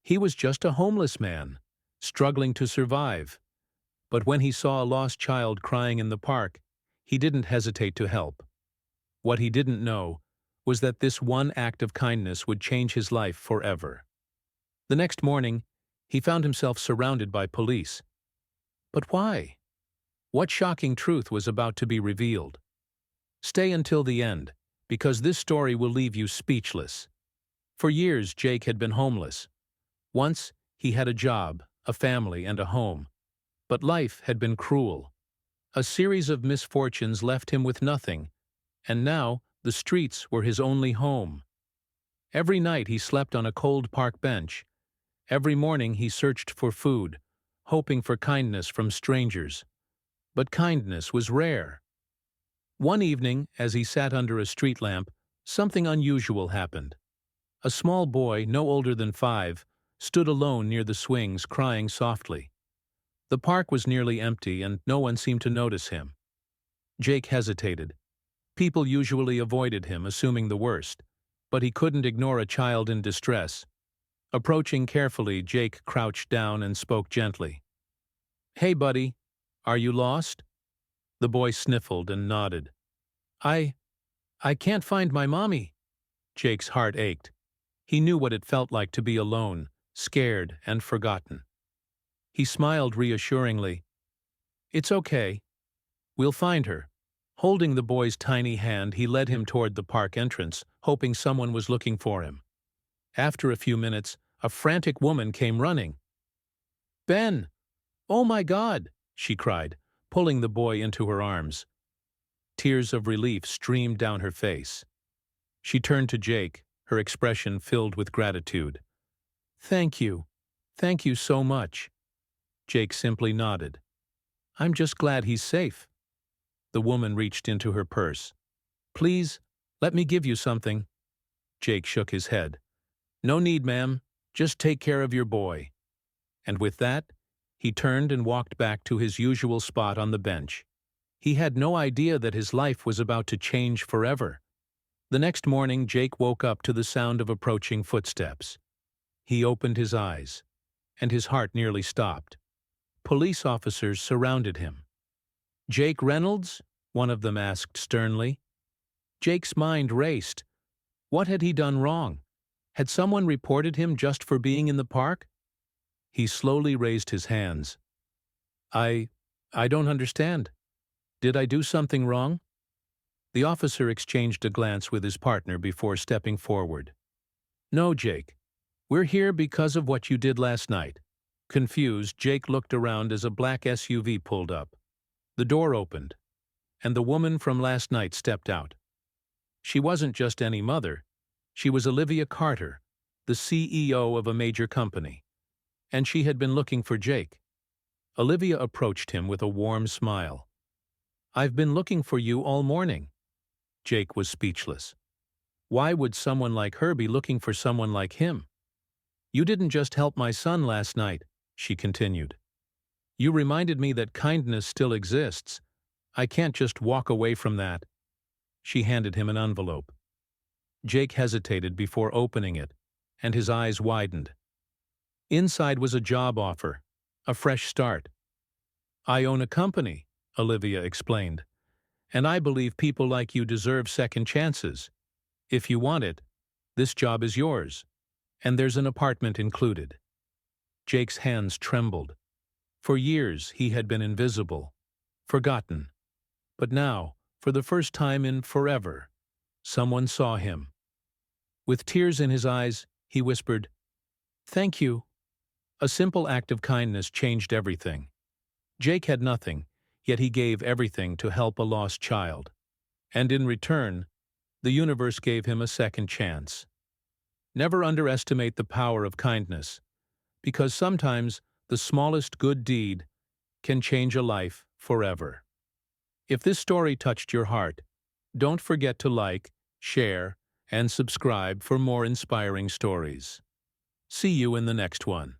He was just a homeless man, struggling to survive. But when he saw a lost child crying in the park, he didn't hesitate to help. What he didn't know was that this one act of kindness would change his life forever. The next morning, he found himself surrounded by police. But why? What shocking truth was about to be revealed? Stay until the end, because this story will leave you speechless. For years, Jake had been homeless. Once, he had a job, a family, and a home. But life had been cruel. A series of misfortunes left him with nothing, and now the streets were his only home. Every night he slept on a cold park bench. Every morning he searched for food, hoping for kindness from strangers. But kindness was rare. One evening, as he sat under a street lamp, something unusual happened. A small boy, no older than 5, stood alone near the swings, crying softly. The park was nearly empty, and no one seemed to notice him. Jake hesitated. People usually avoided him, assuming the worst, but he couldn't ignore a child in distress. Approaching carefully, Jake crouched down and spoke gently. "Hey, buddy, are you lost?" The boy sniffled and nodded. I can't find my mommy." Jake's heart ached. He knew what it felt like to be alone, scared, and forgotten. He smiled reassuringly. "It's okay. We'll find her." Holding the boy's tiny hand, he led him toward the park entrance, hoping someone was looking for him. After a few minutes, a frantic woman came running. "Ben! Oh my God!" she cried, pulling the boy into her arms. Tears of relief streamed down her face. She turned to Jake, her expression filled with gratitude. Thank you so much." Jake simply nodded. "I'm just glad he's safe." The woman reached into her purse. "Please, let me give you something." Jake shook his head. "No need, ma'am. Just take care of your boy." And with that, he turned and walked back to his usual spot on the bench. He had no idea that his life was about to change forever. The next morning, Jake woke up to the sound of approaching footsteps. He opened his eyes, and his heart nearly stopped. Police officers surrounded him. "Jake Reynolds?" one of them asked sternly. Jake's mind raced. What had he done wrong? Had someone reported him just for being in the park? He slowly raised his hands. I don't understand. Did I do something wrong?" The officer exchanged a glance with his partner before stepping forward. "No, Jake. We're here because of what you did last night." Confused, Jake looked around as a black SUV pulled up. The door opened, and the woman from last night stepped out. She wasn't just any mother. She was Olivia Carter, the CEO of a major company. And she had been looking for Jake. Olivia approached him with a warm smile. "I've been looking for you all morning." Jake was speechless. Why would someone like her be looking for someone like him? "You didn't just help my son last night," she continued. "You reminded me that kindness still exists. I can't just walk away from that." She handed him an envelope. Jake hesitated before opening it, and his eyes widened. Inside was a job offer, a fresh start. "I own a company," Olivia explained, "and I believe people like you deserve second chances. If you want it, this job is yours, and there's an apartment included." Jake's hands trembled. For years he had been invisible, forgotten. But now, for the first time in forever, someone saw him. With tears in his eyes, he whispered, "Thank you." A simple act of kindness changed everything. Jake had nothing, yet he gave everything to help a lost child. And in return, the universe gave him a second chance. Never underestimate the power of kindness, because sometimes the smallest good deed can change a life forever. If this story touched your heart, don't forget to like, share, and subscribe for more inspiring stories. See you in the next one.